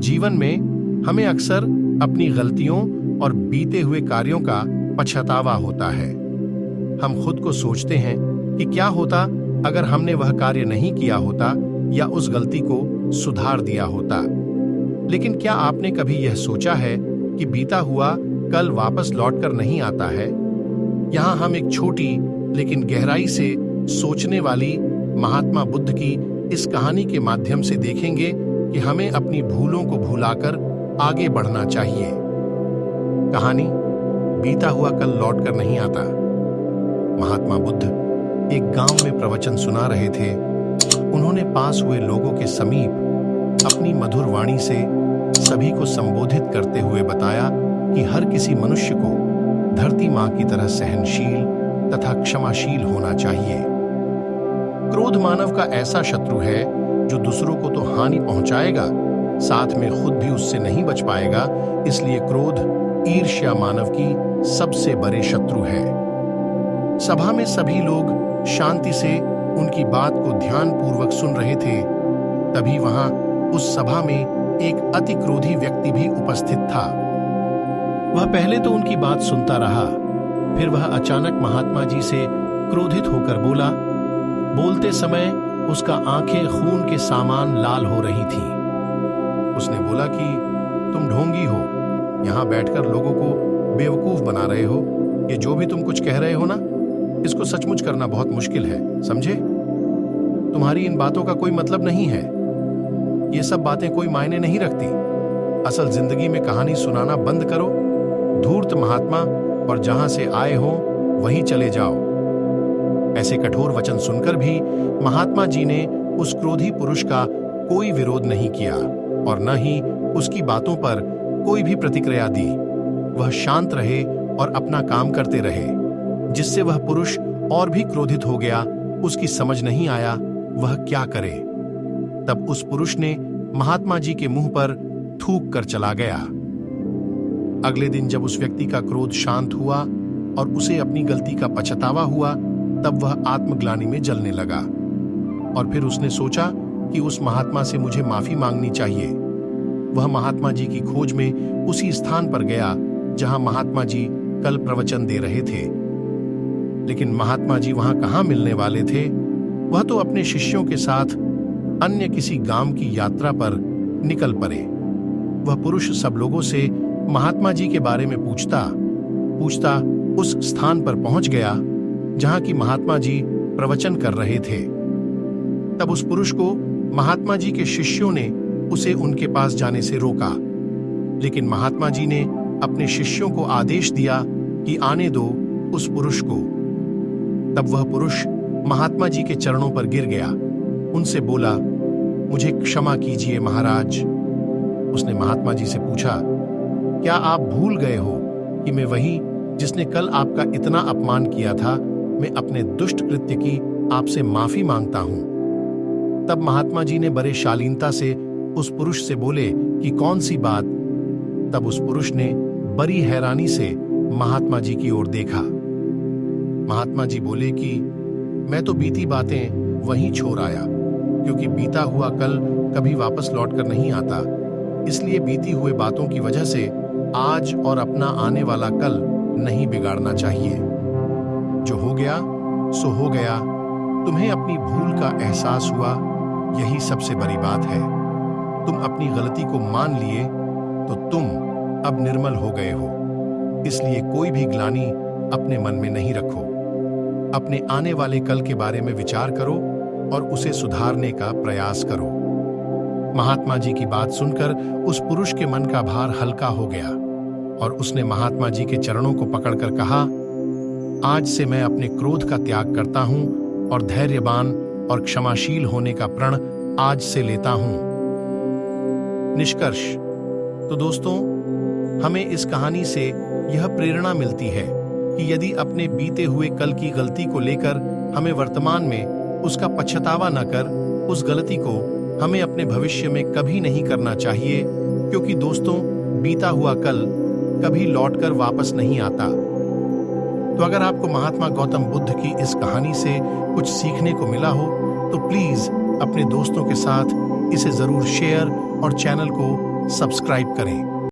जीवन में हमें अक्सर अपनी गलतियों और बीते हुए कार्यों का पछतावा होता है। हम खुद को सोचते हैं कि क्या होता अगर हमने वह कार्य नहीं किया होता या उस गलती को सुधार दिया होता। लेकिन क्या आपने कभी यह सोचा है कि बीता हुआ कल वापस लौटकर नहीं आता है? यहाँ हम एक छोटी लेकिन गहराई से सोचने वाली महात्मा बुद्ध की इस कहानी के माध्यम से देखेंगे कि हमें अपनी भूलों को भुलाकर आगे बढ़ना चाहिए। कहानी बीता हुआ कल लौटकर नहीं आता। महात्मा बुद्ध एक गांव में प्रवचन सुना रहे थे। उन्होंने पास हुए लोगों के समीप अपनी मधुर वाणी से सभी को संबोधित करते हुए बताया कि हर किसी मनुष्य को धरती मां की तरह सहनशील तथा क्षमाशील होना चाहिए। क्रोध मानव का ऐसा शत्रु है जो दूसरों को तो हानि पहुंचाएगा, साथ में खुद भी उससे नहीं बच पाएगा। इसलिए क्रोध ईर्ष्या मानव की सबसे बड़े शत्रु है। सभा में सभी लोग शांति से उनकी बात को ध्यानपूर्वक सुन रहे थे। तभी वहां उस सभा में एक अति क्रोधी व्यक्ति भी उपस्थित था। वह पहले तो उनकी बात सुनता रहा, फिर वह अचानक महात्मा जी से क्रोधित होकर बोला। बोलते समय उसका आंखें खून के सामान लाल हो रही थीं। उसने बोला कि तुम ढोंगी हो, यहां बैठकर लोगों को बेवकूफ बना रहे हो। ये जो भी तुम कुछ कह रहे हो ना, इसको सचमुच करना बहुत मुश्किल है, समझे? तुम्हारी इन बातों का कोई मतलब नहीं है। ये सब बातें कोई मायने नहीं रखती। असल जिंदगी में कहानी सुनाना बंद करो, धूर्त महात्मा, और जहां से आए हो वहीं चले जाओ। ऐसे कठोर वचन सुनकर भी महात्मा जी ने उस क्रोधी पुरुष का कोई विरोध नहीं किया और न ही उसकी बातों पर कोई भी प्रतिक्रिया दी। वह शांत रहे और अपना काम करते रहे, जिससे वह पुरुष और भी क्रोधित हो गया। उसकी समझ नहीं आया वह क्या करे। तब उस पुरुष ने महात्मा जी के मुंह पर थूक कर चला गया। अगले दिन जब उस व्यक्ति का क्रोध शांत हुआ और उसे अपनी गलती का पछतावा हुआ, तब वह आत्मग्लानि में जलने लगा। और फिर उसने सोचा कि उस महात्मा से मुझे माफी मांगनी चाहिए। वह महात्मा जी की खोज में उसी स्थान पर गया जहां महात्मा जी कल प्रवचन दे रहे थे। लेकिन महात्मा जी वहां कहां मिलने वाले थे? वह तो अपने शिष्यों के साथ अन्य किसी गांव की यात्रा पर निकल पड़े। वह पुरुष सब लोगों से महात्मा जी के बारे में पूछता उस स्थान पर पहुंच गया जहां की महात्मा जी प्रवचन कर रहे थे। तब उस पुरुष को महात्मा जी के शिष्यों ने उसे उनके पास जाने से रोका, लेकिन महात्मा जी ने अपने शिष्यों को आदेश दिया कि आने दो उस पुरुष को। तब वह पुरुष महात्मा जी के चरणों पर गिर गया। उनसे बोला, मुझे क्षमा कीजिए महाराज। उसने महात्मा जी से पूछा, क्या आप भूल गए हो कि मैं वही जिसने कल आपका इतना अपमान किया था? मैं अपने दुष्ट कृत्य की आपसे माफी मांगता हूं। तब महात्मा जी ने बड़े शालीनता से उस पुरुष से बोले कि कौन सी बात? तब उस पुरुष ने बड़ी हैरानी से महात्मा जी की ओर देखा। महात्मा जी बोले कि मैं तो बीती बातें वहीं छोड़ आया, क्योंकि बीता हुआ कल कभी वापस लौटकर नहीं आता। इसलिए बीती हुए बातों की वजह से आज और अपना आने वाला कल नहीं बिगाड़ना चाहिए। जो हो गया सो हो गया। तुम्हें अपनी भूल का एहसास हुआ, यही सबसे बड़ी बात है। तुम अपनी गलती को मान लिए तो तुम अब निर्मल हो गए हो। इसलिए कोई भी ग्लानि अपने मन में नहीं रखो। अपने आने वाले कल के बारे में विचार करो और उसे सुधारने का प्रयास करो। महात्मा जी की बात सुनकर उस पुरुष के मन का भार हल्का हो गया और उसने महात्मा जी के चरणों को पकड़कर कहा, आज से मैं अपने क्रोध का त्याग करता हूं और धैर्यवान और क्षमाशील होने का प्रण आज से लेता हूं। निष्कर्ष। तो दोस्तों, हमें इस कहानी से यह प्रेरणा मिलती है कि यदि अपने बीते हुए कल की गलती को लेकर हमें वर्तमान में उसका पछतावा न कर, उस गलती को हमें अपने भविष्य में कभी नहीं करना चाहिए, क्योंकि दोस्तों, बीता हुआ कल कभी लौटकर वापस नहीं आता। तो अगर आपको महात्मा गौतम बुद्ध की इस कहानी से कुछ सीखने को मिला हो तो प्लीज अपने दोस्तों के साथ इसे जरूर शेयर और चैनल को सब्सक्राइब करें।